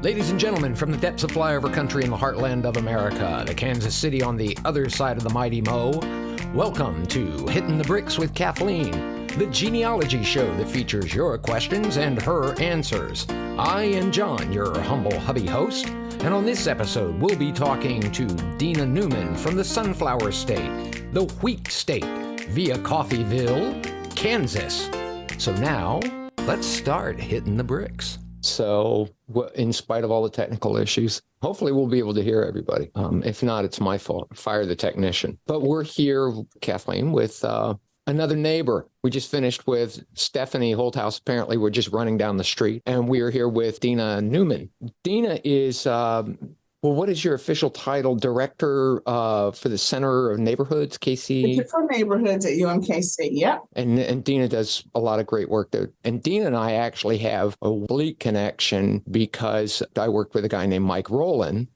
Ladies and gentlemen, from the depths of flyover country in the heartland of America, to Kansas City on the other side of the mighty Mo, welcome to Hitting the Bricks with Kathleen, the genealogy show that features your questions and her answers. I am John, your humble hubby host, and on this episode, we'll be talking to Dina Newman from the Sunflower State, the Wheat State, via Coffeyville, Kansas. So now, let's start hitting the bricks. So, in spite of all the technical issues, hopefully we'll be able to hear everybody. If not, it's my fault. Fire the technician. But we're here, Kathleen, with another neighbor. We just finished with Stephanie Holthouse. Apparently, we're just running down the street. And we are here with Dina Newman. Dina is, what is your official title? Director for the Center of Neighborhoods, KC? For neighborhoods at UMKC, yep. And Dina does a lot of great work there. And Dina and I actually have a oblique connection because I worked with a guy named Mike Rowland,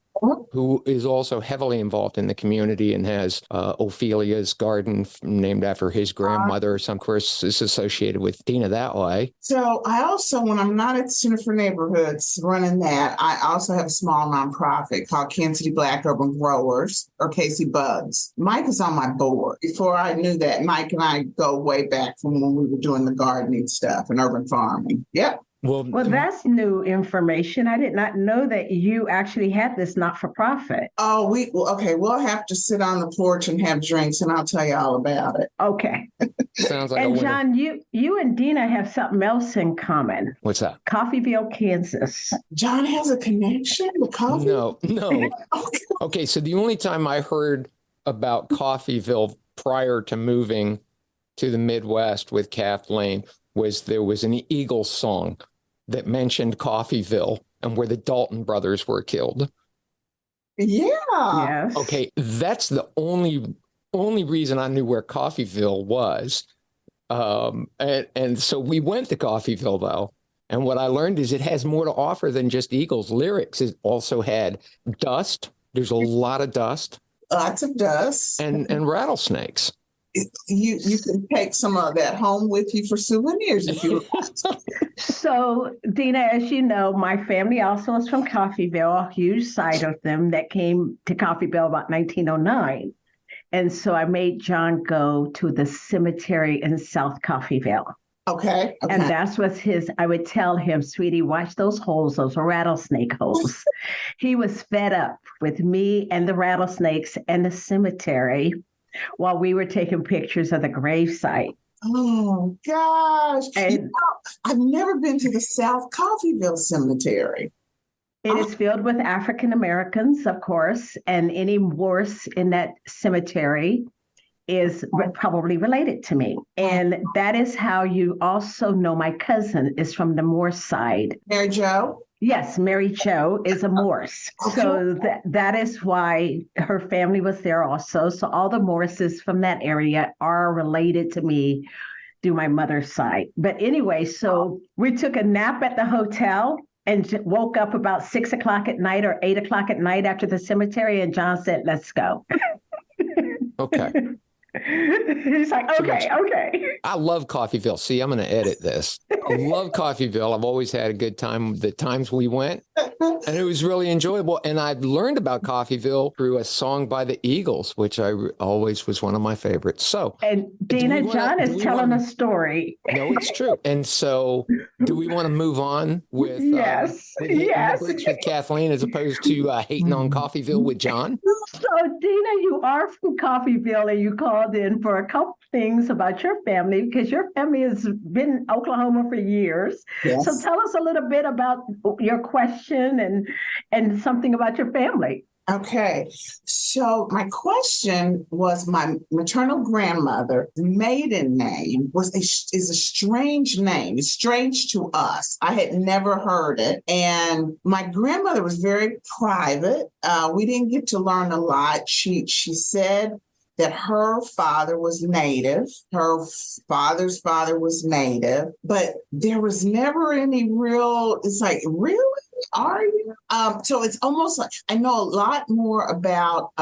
who is also heavily involved in the community and has Ophelia's garden named after his grandmother. So, of course, is associated with Dina that way. So I also, when I'm not at the Center for Neighborhoods running that, I also have a small nonprofit called Kansas City Black Urban Growers, or KC Bugs. Mike is on my board. Before I knew that, Mike and I go way back from when we were doing the gardening stuff and urban farming. Yep. Well, that's new information. I did not know that you actually had this not-for-profit. Oh, we'll have to sit on the porch and have drinks, and I'll tell you all about it. Okay. Sounds like and John, you and Dina have something else in common. What's that? Coffeyville, Kansas. John has a connection with coffee? No. Okay, so the only time I heard about Coffeyville prior to moving to the Midwest with Kathleen was there was an Eagles song that mentioned Coffeyville and where the Dalton brothers were killed. Yeah. Yes. Okay, that's the only reason I knew where Coffeyville was. And so we went to Coffeyville, though. And what I learned is it has more to offer than just Eagles lyrics. It also had dust. There's a lot of dust. Lots of dust. And rattlesnakes. You can take some of that home with you for souvenirs if you want. So, Dina, as you know, my family also is from Coffeyville, a huge side of them that came to Coffeyville about 1909. And so I made John go to the cemetery in South Coffeyville. Okay. And that's what I would tell him, sweetie, watch those holes, those rattlesnake holes. He was fed up with me and the rattlesnakes and the cemetery while we were taking pictures of the gravesite. Oh, gosh. And I've never been to the South Coffeyville Cemetery. It is filled with African Americans, of course, and any Morse in that cemetery is probably related to me. And that is how you also know my cousin is from the Morse side. Mary Jo? Yes, Mary Jo is a Morse. Okay. So that is why her family was there also. So all the Morses from that area are related to me through my mother's side. But anyway, so we took a nap at the hotel and woke up about 6 o'clock at night or 8 o'clock at night after the cemetery. And John said, let's go. Okay. He's like, okay. I love Coffeyville. See, I'm going to edit this. I love Coffeyville. I've always had a good time the times we went, and it was really enjoyable. And I've learned about Coffeyville through a song by the Eagles, which I always was one of my favorites. So, and Dina, John is telling a story. No, it's true. And so, do we want to move on with yes, with Kathleen as opposed to hating on Coffeyville with John? So, Dina, you are from Coffeyville, and you called in for a couple things about your family because your family has been in Oklahoma for years. Yes. So tell us a little bit about your question and something about your family. Okay. So my question was my maternal grandmother's maiden name is a strange name. It's strange to us. I had never heard it. And my grandmother was very private. We didn't get to learn a lot. She said that her father was Native, her father's father was Native, but there was never any real, it's like, really? Are you? So it's almost like I know a lot more about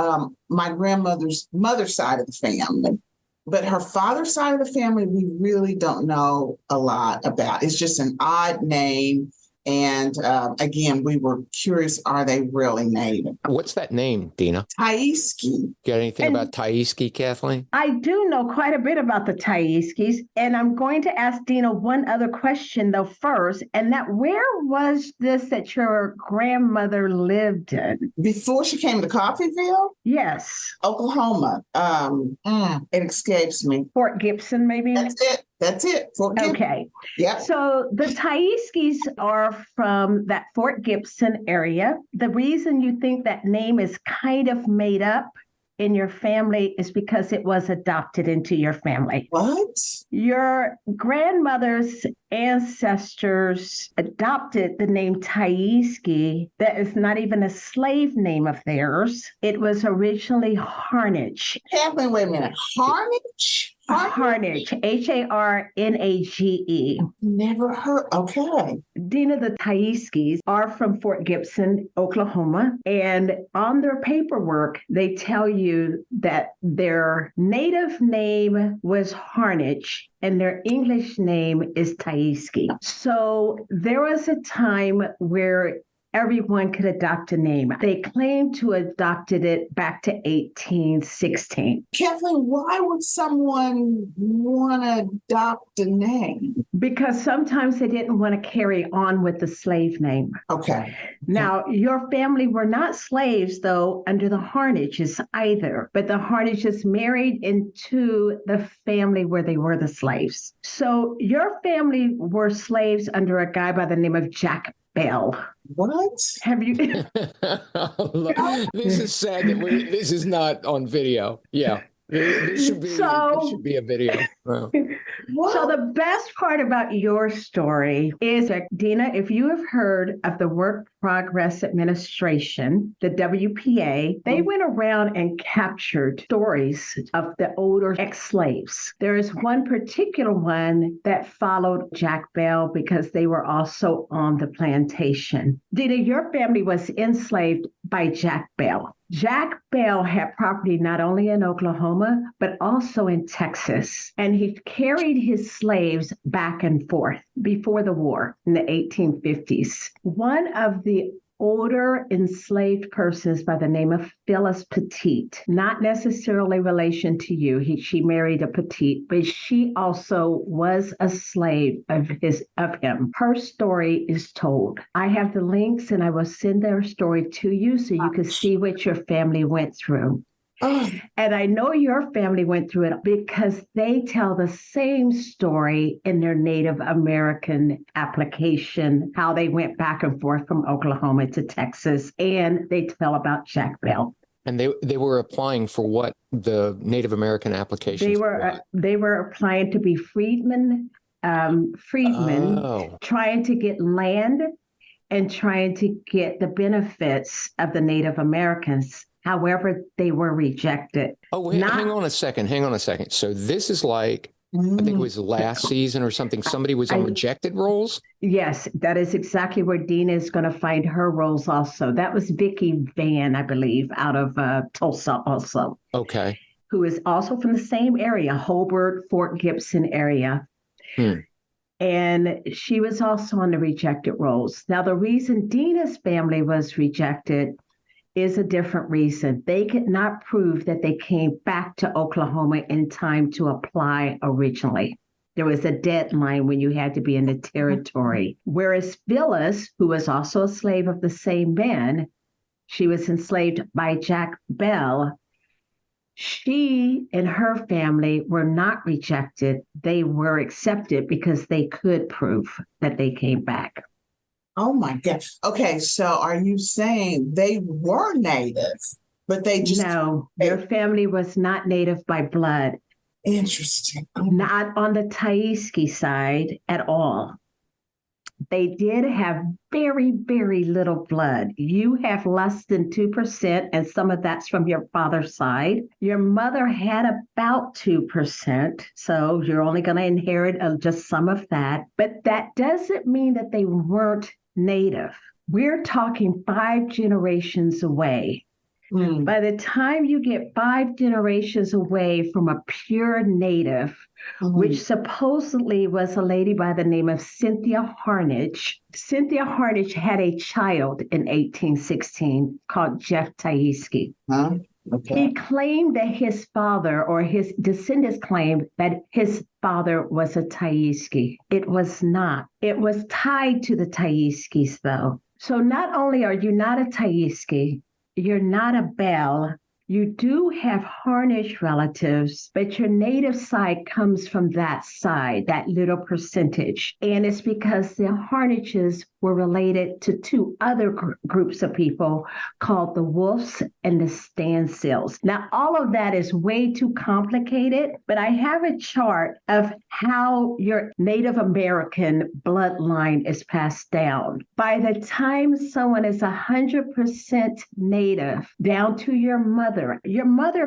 my grandmother's mother's side of the family, but her father's side of the family, we really don't know a lot about. It's just an odd name. And again, we were curious, are they really native? What's that name, Dina? Tyeskey. Got anything about Tyeskey, Kathleen? I do know quite a bit about the Tyeskies, and I'm going to ask Dina one other question though first, and that where was this that your grandmother lived in? Before she came to Coffeyville? Yes. Oklahoma. It escapes me. Fort Gibson, maybe? That's it. Fort Gibson. Okay. Yeah. So the Tyeskeys are from that Fort Gibson area. The reason you think that name is kind of made up in your family is because it was adopted into your family. What? Your grandmother's ancestors adopted the name Tyeskey. That is not even a slave name of theirs. It was originally Harnage. Kathleen, wait a minute. Harnage? Harnage, Harnage. Never heard. Okay. Dina, the Tyeskeys are from Fort Gibson, Oklahoma. And on their paperwork, they tell you that their native name was Harnage and their English name is Tyeskey. So there was a time where everyone could adopt a name. They claim to have adopted it back to 1816. Kathleen, why would someone want to adopt a name? Because sometimes they didn't want to carry on with the slave name. Okay. Now, your family were not slaves, though, under the Harnages either, but the Harnages married into the family where they were the slaves. So your family were slaves under a guy by the name of Jack Bell. What? Have you? This is sad that this is not on video. Yeah. This should be a video. Wow. So the best part about your story is that, Dina, if you have heard of the Work Progress Administration, the WPA, they went around and captured stories of the older ex-slaves. There is one particular one that followed Jack Bell because they were also on the plantation. Dina, your family was enslaved by Jack Bell. Jack Bell had property not only in Oklahoma, but also in Texas. And he carried his slaves back and forth before the war in the 1850s. One of the older enslaved persons by the name of Phyllis Petite, not necessarily relation to you. She married a Petite, but she also was a slave of him. Her story is told. I have the links and I will send their story to you so you can see what your family went through. Oh. And I know your family went through it because they tell the same story in their Native American application, how they went back and forth from Oklahoma to Texas, and they tell about Jack Bell. And they were applying for what, the Native American application? They were applying to be freedmen, trying to get land and trying to get the benefits of the Native Americans. However, they were rejected. Oh, wait, hang on a second. So this is like, I think it was last season or something. Somebody was on rejected rolls? Yes, that is exactly where Dina is going to find her roles also. That was Vicki Van, I believe, out of Tulsa also. Okay. Who is also from the same area, Hobart, Fort Gibson area. And she was also on the rejected rolls. Now, the reason Dina's family was rejected is a different reason. They could not prove that they came back to Oklahoma in time to apply originally. There was a deadline when you had to be in the territory. Whereas Phyllis, who was also a slave of the same man, she was enslaved by Jack Bell. She and her family were not rejected. They were accepted because they could prove that they came back. Oh my gosh. Okay, so are you saying they were native, but they just... No, their family was not native by blood. Interesting. Not on the Tyeskey side at all. They did have very, very little blood. You have less than 2%, and some of that's from your father's side. Your mother had about 2%, so you're only going to inherit just some of that. But that doesn't mean that they weren't native. We're talking 5 generations away. By the time you get 5 generations away from a pure native, which supposedly was a lady by the name of Cynthia Harnage. Cynthia Harnage had a child in 1816 called Jeff Tyeskey. Okay. He claimed that his father, or his descendants claimed that his father was a Tyeskey. It was not. It was tied to the Tyeskeys, though. So not only are you not a Tyeskey, you're not a Bell. You do have Harnish relatives, but your native side comes from that side, that little percentage. And it's because the Harnishes were related to 2 other groups of people called the Wolves and the Standsills. Now, all of that is way too complicated, but I have a chart of how your Native American bloodline is passed down. By the time someone is 100% Native, down to your mother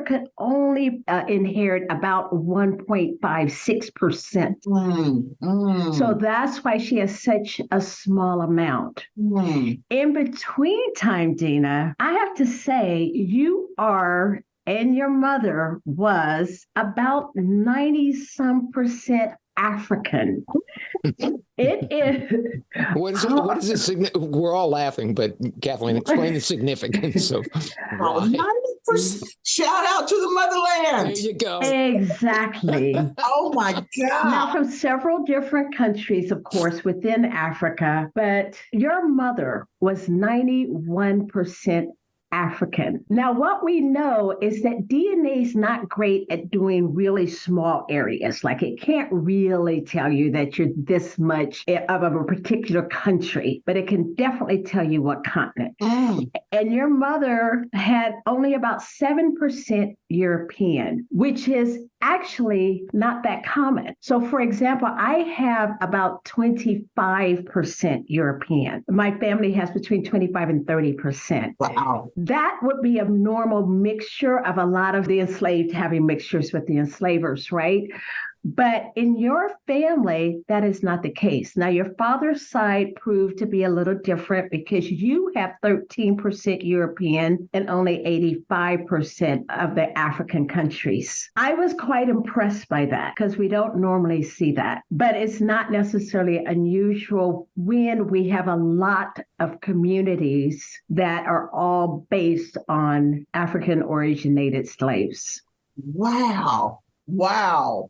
could only inherit about 1.56%. So that's why she has such a small amount. In between time, Dina, I have to say you are, and your mother was about 90-some% African. It is. What is it? We're all laughing, but Kathleen, explain the significance of why. 90%. Shout out to the motherland. There you go. Exactly. Oh my God. Now, from several different countries, of course, within Africa, but your mother was 91% African. Now, what we know is that DNA is not great at doing really small areas. Like it can't really tell you that you're this much of a particular country, but it can definitely tell you what continent. And your mother had only about 7% European, which is actually not that common. So, for example, I have about 25% European. My family has between 25 and 30%. Wow. That would be a normal mixture of a lot of the enslaved having mixtures with the enslavers, right? But in your family, that is not the case. Now, your father's side proved to be a little different because you have 13% European and only 85% of the African countries. I was quite impressed by that because we don't normally see that. But it's not necessarily unusual when we have a lot of communities that are all based on African originated slaves. Wow. Wow.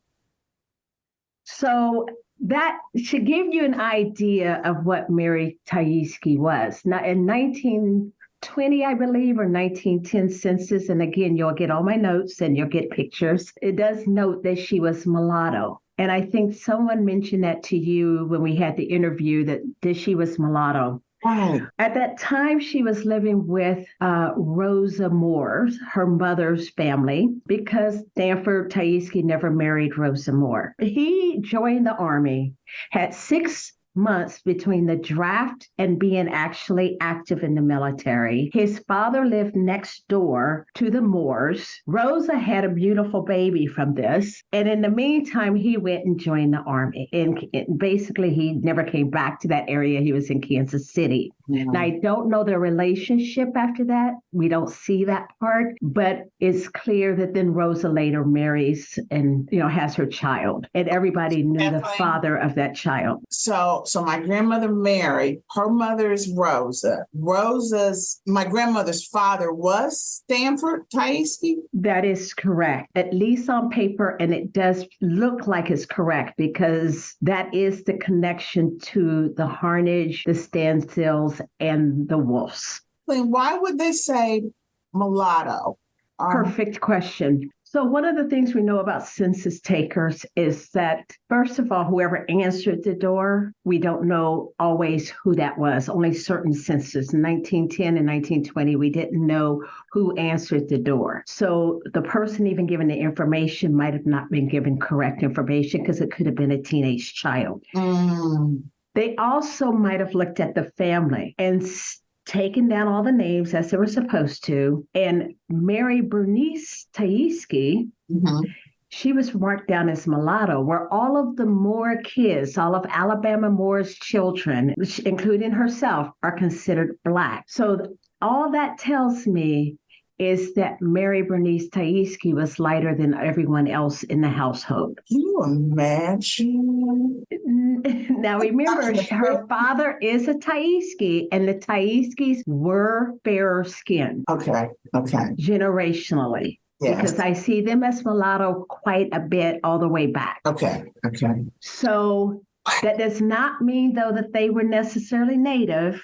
So that should give you an idea of what Mary Tyeskey was. Now, in 1920, I believe, or 1910 census, and again, you'll get all my notes and you'll get pictures. It does note that she was mulatto. And I think someone mentioned that to you when we had the interview that she was mulatto. Right. At that time, she was living with Rosa Moore, her mother's family, because Stanford Tyeskey never married Rosa Moore. He joined the Army, had 6 months between the draft and being actually active in the military. His father lived next door to the Moores. Rosa had a beautiful baby from this. And in the meantime, he went and joined the Army. And basically, he never came back to that area. He was in Kansas City. Now, I don't know their relationship after that. We don't see that part, but it's clear that then Rosa later marries and, has her child. And everybody knew the father of that child. So my grandmother Mary, her mother is Rosa. My grandmother's father was Stanford Tyeskey? That is correct, at least on paper, and it does look like it's correct because that is the connection to the Harnage, the Standsills, and the Wolves. Why would they say mulatto? Perfect question. So one of the things we know about census takers is that, first of all, whoever answered the door, we don't know always who that was. Only certain censuses. In 1910 and 1920, we didn't know who answered the door. So the person even given the information might have not been given correct information because it could have been a teenage child. They also might have looked at the family and taken down all the names as they were supposed to. And Mary Bernice Tyeskey, she was marked down as mulatto, where all of the Moore kids, all of Alabama Moore's children, including herself, are considered Black. So all that tells me is that Mary Bernice Tyeskey was lighter than everyone else in the household. Can you imagine? Now remember, her father is a Tyeskey, and the Tyeskeys were fairer skinned. Okay. Generationally. Yes. Because I see them as mulatto quite a bit all the way back. Okay. So that does not mean, though, that they were necessarily native,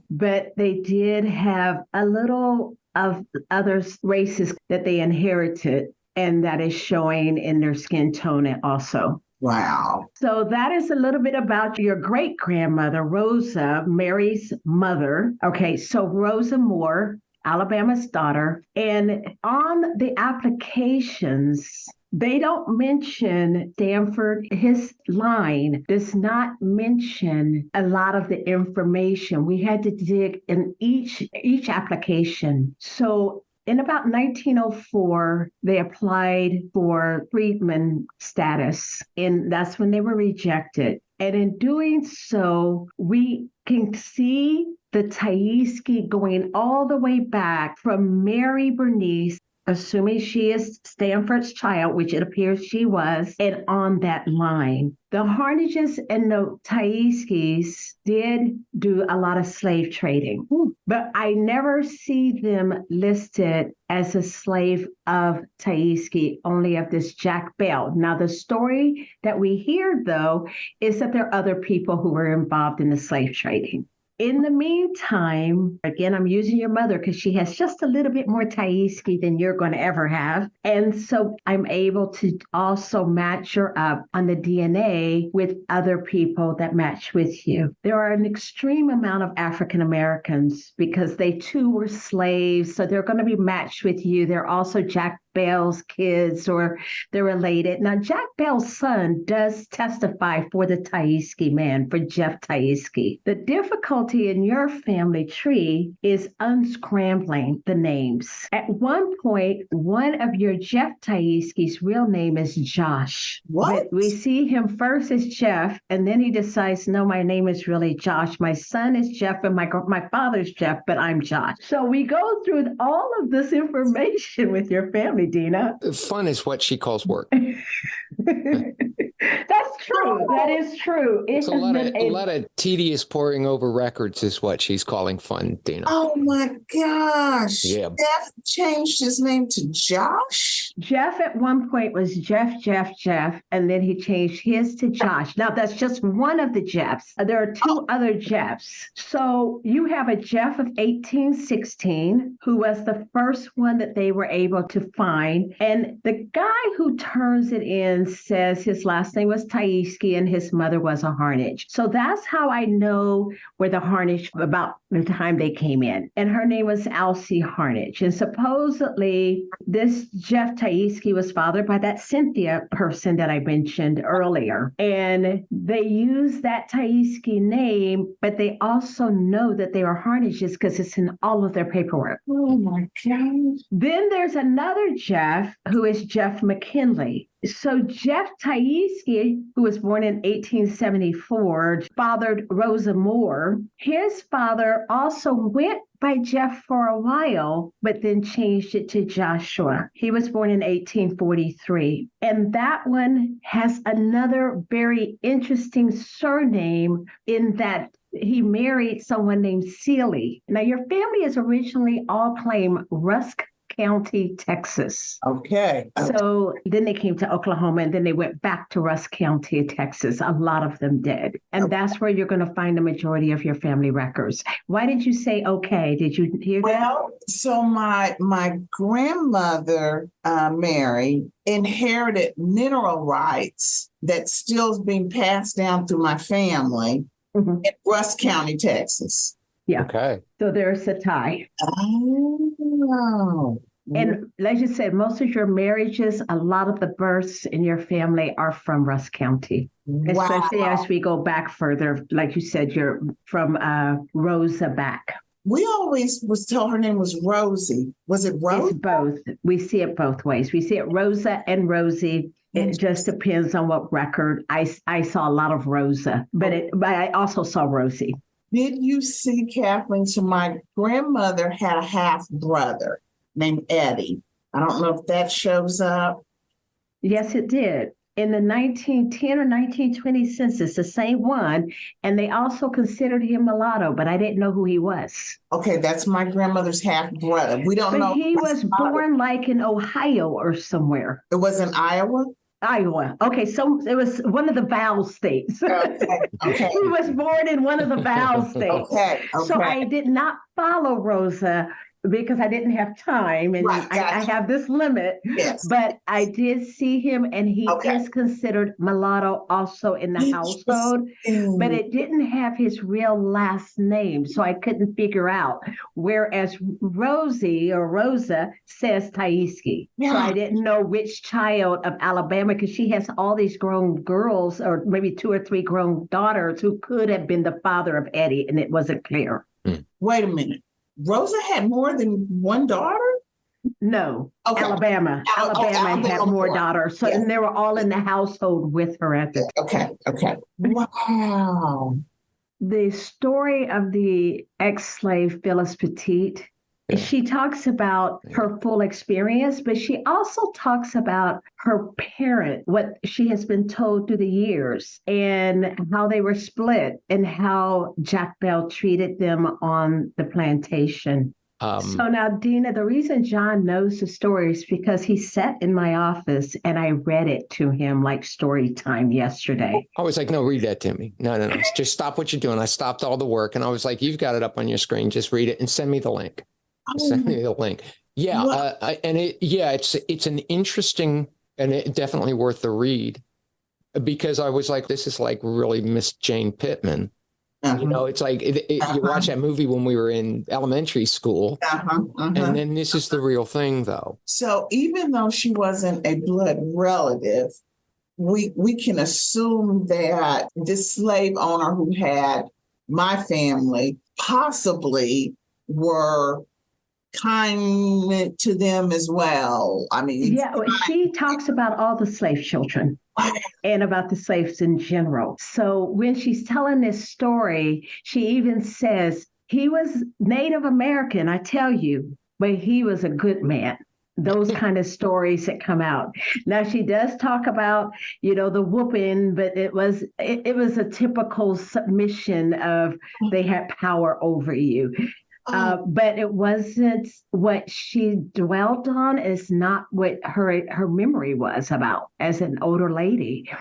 but they did have a little of other races that they inherited, and that is showing in their skin tone also. Wow. So that is a little bit about your great-grandmother, Rosa, Mary's mother. Okay, so Rosa Moore, Alabama's daughter. And on the applications, they don't mention Stanford. His line does not mention a lot of the information. We had to dig in each application. So in about 1904, they applied for freedman status, and that's when they were rejected. And in doing so, we can see the Tyeskey going all the way back from Mary Bernice, assuming she is Stanford's child, which it appears she was, and on that line. The Harnages and the Tyeskeys did do a lot of slave trading, but I never see them listed as a slave of Tyeskey, only of this Jack Bell. Now, the story that we hear, though, is that there are other people who were involved in the slave trading. In the meantime, again, I'm using your mother because she has just a little bit more Tyeskey than you're going to ever have. And so I'm able to also match her up on the DNA with other people that match with you. There are an extreme amount of African Americans because they too were slaves. So they're going to be matched with you. They're also Jack Bell's kids, or they're related. Now, Jack Bell's son does testify for the Tyeskey man, for Jeff Tyeskey. The difficulty in your family tree is unscrambling the names. At one point, one of your Jeff Tyeskey's real name is Josh. What? But we see him first as Jeff, and then he decides, no, my name is really Josh. My son is Jeff, and my father's Jeff, but I'm Josh. So we go through all of this information with your family, Dina. Fun is what she calls work. That's true. That is true. It's a lot of tedious poring over records is what she's calling fun, Dina. Oh my gosh. Yeah. Jeff changed his name to Josh? Jeff at one point was Jeff, and then he changed his to Josh. Now, that's just one of the Jeffs. There are two other Jeffs. So you have a Jeff of 1816, who was the first one that they were able to find. And the guy who turns it in says his last name was Tyeskey and his mother was a Harnage. So that's how I know where the Harnage, about the time they came in. And her name was Alcee Harnage. And supposedly this Jeff Tyeskey was fathered by that Cynthia person that I mentioned earlier. And they use that Tyeskey name, but they also know that they are Harnages because it's in all of their paperwork. Oh my God. Then there's another Jeff who is Jeff McKinley. So Jeff Tyeskey, who was born in 1874, fathered Rosa Moore. His father also went by Jeff for a while, but then changed it to Joshua. He was born in 1843. And that one has another very interesting surname in that he married someone named Seeley. Now, your family is originally all claimed Rusk County, Texas. Okay. So then they came to Oklahoma, and then they went back to Rusk County, Texas. A lot of them did. And that's where you're going to find the majority of your family records. Why did you say okay? Did you hear that? Well, so my grandmother, Mary, inherited mineral rights that still is being passed down through my family in Rusk County, Texas. Yeah. Okay. So there's a tie. Oh. And like you said, most of your marriages, a lot of the births in your family are from Rusk County. Wow. Especially as we go back further. Like you said, you're from Rosa back. We always was told her name was Rosie. Was it Rosie? It's both. We see it both ways. We see it Rosa and Rosie. It just depends on what record. I saw a lot of Rosa, but I also saw Rosie. Did you see, Kathleen? So my grandmother had a half brother. named Eddie. I don't know if that shows up. Yes, it did. In the 1910 or 1920 census, the same one. And they also considered him mulatto, but I didn't know who he was. Okay, that's my grandmother's half brother. We don't But know. he was born like in Ohio or somewhere. It was in Iowa? Iowa. Okay, so it was one of the Val states. Okay. He was born in one of the Val states. Okay. So I did not follow Rosa because I didn't have time, and Right, gotcha. I have this limit. Yes. But I did see him, and he is considered mulatto also in the household, but it didn't have his real last name, so I couldn't figure out. Whereas Rosie or Rosa says Tyeskey. So I didn't know which child of Alabama, because she has all these grown girls, or maybe 2 or 3 grown daughters who could have been the father of Eddie, and it wasn't clear. Wait a minute. Rosa had more than one daughter? No, Okay. Alabama. Alabama had more daughters. So, and they were all in the household with her at the time. Okay. Wow. The story of the ex-slave Phyllis Petite, she talks about her full experience, but she also talks about her parent, what she has been told through the years, and how they were split, and how Jack Bell treated them on the plantation. So now, Dina, the reason John knows the story is because he sat in my office and I read it to him like story time yesterday. I was like, no, read that to me. No. Just stop what you're doing. I stopped all the work and I was like, you've got it up on your screen. Just read it and send me the link. Send me the link. Yeah. It's an interesting, and it definitely worth the read, because I was like, this is like really Miss Jane Pittman. You know, it's like you watch that movie when we were in elementary school, and then this is the real thing, though. So even though she wasn't a blood relative, we can assume that this slave owner who had my family possibly were kind to them as well. I mean, she talks about all the slave children and about the slaves in general. So when she's telling this story, she even says he was Native American, I tell you, but he was a good man. Those kind of stories that come out. Now she does talk about, the whooping, but it was a typical submission of they had power over you. But it wasn't what she dwelt on. Is not what her memory was about as an older lady.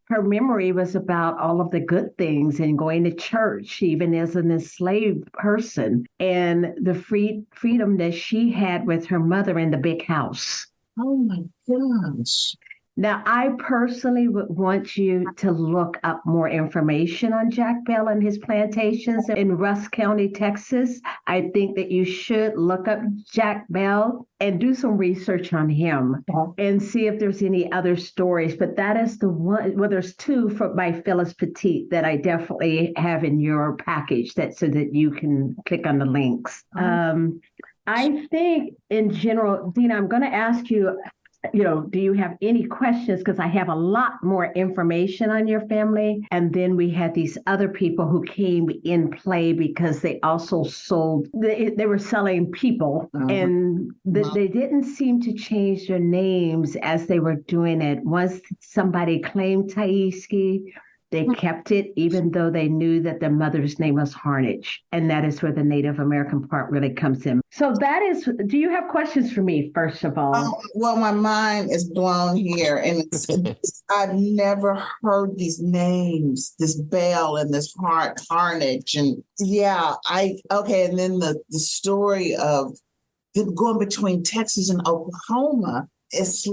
Her memory was about all of the good things and going to church, even as an enslaved person, and the freedom that she had with her mother in the big house. Oh my gosh. Now, I personally would want you to look up more information on Jack Bell and his plantations in Rusk County, Texas. I think that you should look up Jack Bell and do some research on him and see if there's any other stories. But that is the one. Well, there's 2 by Phyllis Petite that I definitely have in your package, so that you can click on the links. I think in general, Dina, I'm going to ask you, do you have any questions? Because I have a lot more information on your family. And then we had these other people who came in play because they also sold, they were selling people, and they didn't seem to change their names as they were doing it. Once somebody claimed Tyeskey, they kept it, even though they knew that their mother's name was Harnage. And that is where the Native American part really comes in. So do you have questions for me, first of all? Well, my mind is blown here. And I've never heard these names, this Bell and this Harnage. And and then the story of them going between Texas and Oklahoma is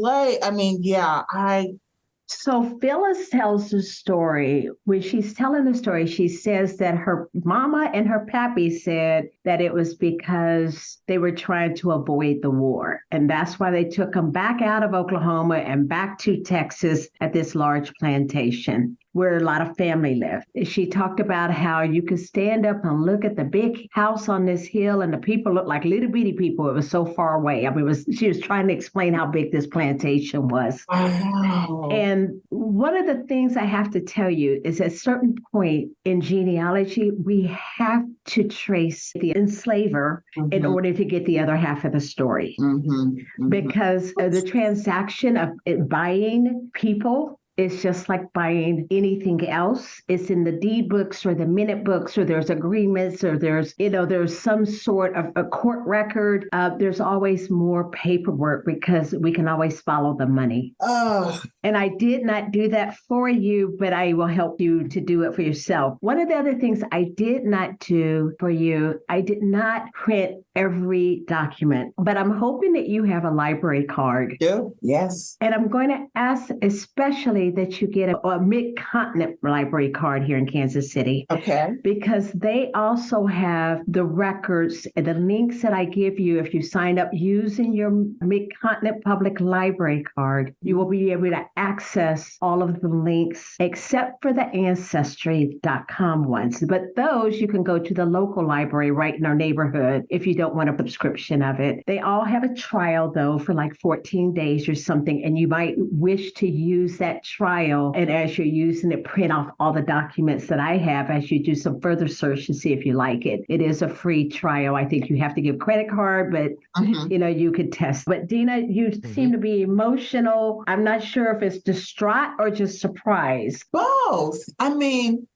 So Phyllis tells the story. When she's telling the story, she says that her mama and her pappy said that it was because they were trying to avoid the war. And that's why they took them back out of Oklahoma and back to Texas at this large plantation. where a lot of family lived. She talked about how you could stand up and look at the big house on this hill and the people looked like little bitty people. It was so far away. I mean, she was trying to explain how big this plantation was. Wow. And one of the things I have to tell you is at a certain point in genealogy, we have to trace the enslaver in order to get the other half of the story. Because the transaction of buying people is just like buying anything else. It's in the deed books or the minute books, or there's agreements, or there's some sort of a court record. There's always more paperwork because we can always follow the money. And I did not do that for you, but I will help you to do it for yourself. One of the other things I did not do for you, I did not print every document, but I'm hoping that you have a library card. Yes. And I'm going to ask especially that you get a mid-continent library card here in Kansas City. Okay. Because they also have the records and the links that I give you. If you sign up using your mid-continent public library card, you will be able to access all of the links except for the ancestry.com ones. But those you can go to the local library right in our neighborhood if you don't want a subscription of it. They all have a trial though for like 14 days or something, and you might wish to use that trial, and as you're using it, print off all the documents that I have as you do some further search to see if you like it. It is a free trial. I think you have to give credit card, but you could test. But Dina, you seem to be emotional. I'm not sure if it's distraught or just surprised. Both. I mean,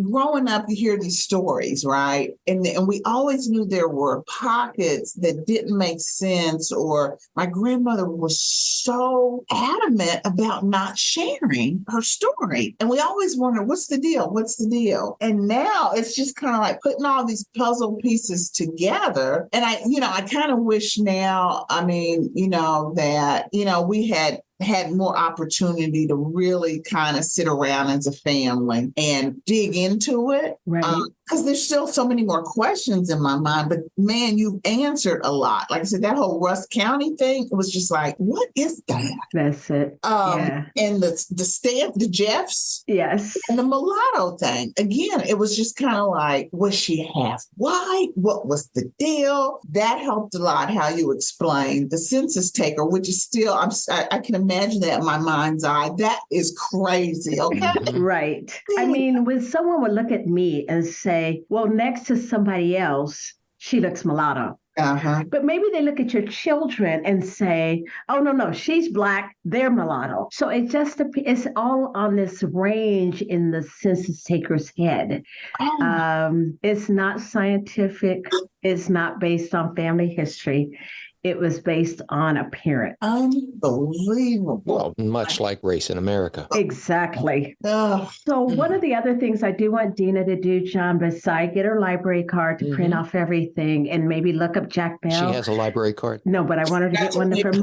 growing up, you hear these stories, right? And we always knew there were pockets that didn't make sense, or my grandmother was so adamant about not sharing her story. And we always wondered, what's the deal? What's the deal? And now it's just kind of like putting all these puzzle pieces together. And I kind of wish now, that, we had more opportunity to really kind of sit around as a family and dig into it. Right. Because there's still so many more questions in my mind. But man, you answered a lot. Like I said, that whole Rusk County thing, it was just like, what is that? That's it. And the Jeffs. Yes. And the mulatto thing. Again, it was just kind of like, was she half white? What was the deal? That helped a lot, how you explained the census taker, which is still, I can imagine that in my mind's eye. That is crazy. Okay. Right. I mean, when someone would look at me and say, well, next to somebody else, she looks mulatto. But maybe they look at your children and say, oh, no, she's Black, they're mulatto. So it's all on this range in the census taker's head. It's not scientific. It's not based on family history. It was based on appearance. Unbelievable. Well, much like race in America. Exactly. So one of the other things I do want Dina to do, John, besides get her library card to print off everything and maybe look up Jack Bell. She has a library card? No, but I want her to get one from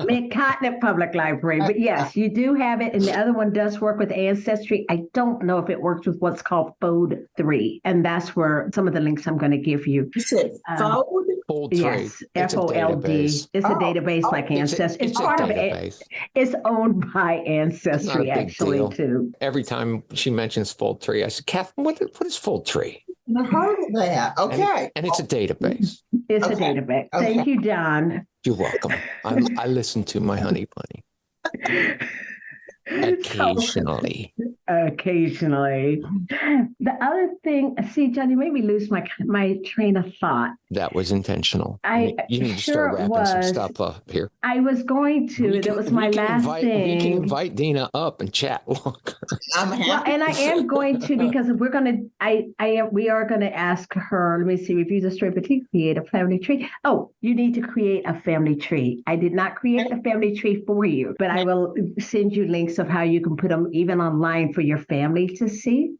Mid-Continent Public Library. But yes, you do have it. And the other one does work with Ancestry. I don't know if it works with what's called Fold 3. And that's where some of the links I'm going to Ancestry. You said Fold? Fold 3. Yes, FOLD. It's a database like Ancestry. It's part of it. It's owned by Ancestry, actually, too. Every time she mentions Fold 3, I said, Catherine, what is Fold 3? I heard of that. Okay. And it's a database. It's a database. Okay. Thank you, John. You're welcome. I listen to my honey bunny. Occasionally. The other thing, see, John, you made me lose my train of thought. That was intentional. You need to start wrapping some stuff up here. I was going to. That was my last thing. We can invite Dina up and chat longer. I'm happy. Well, and I am going to, because we are going to ask her. Let me see. Review the story, Petite, create a family tree. Oh, you need to create a family tree. I did not create a family tree for you, but I will send you links of how you can put them even online for your family to see.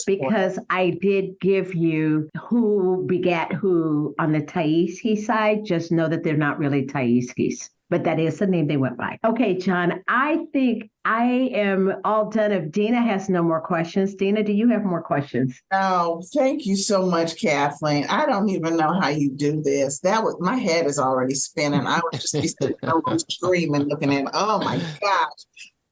Because I did give you who begat who on the Tyeskey side. Just know that they're not really Tyeskeys, but that is the name they went by. Okay, John, I think I am all done. If Dina has no more questions. Dina, do you have more questions? Oh, thank you so much, Kathleen. I don't even know how you do this. My head is already spinning. I would just be sitting there screaming, looking at, oh my gosh.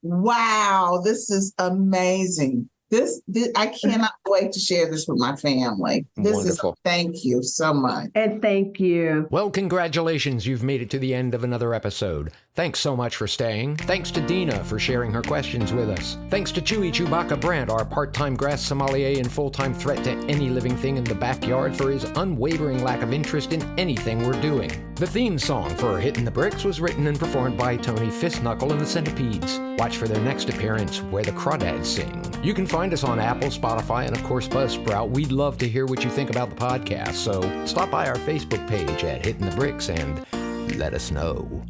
Wow, this is amazing. This I cannot wait to share this with my family. Wonderful. Thank you so much. And thank you. Well, congratulations. You've made it to the end of another episode. Thanks so much for staying. Thanks to Dina for sharing her questions with us. Thanks to Chewy Chewbacca Brandt, our part-time grass sommelier and full-time threat to any living thing in the backyard, for his unwavering lack of interest in anything we're doing. The theme song for Hitting the Bricks was written and performed by Tony Fistknuckle and the Centipedes. Watch for their next appearance, Where the Crawdads Sing. You can find us on Apple, Spotify, and of course Buzzsprout. We'd love to hear what you think about the podcast, so stop by our Facebook page at Hitting the Bricks and let us know.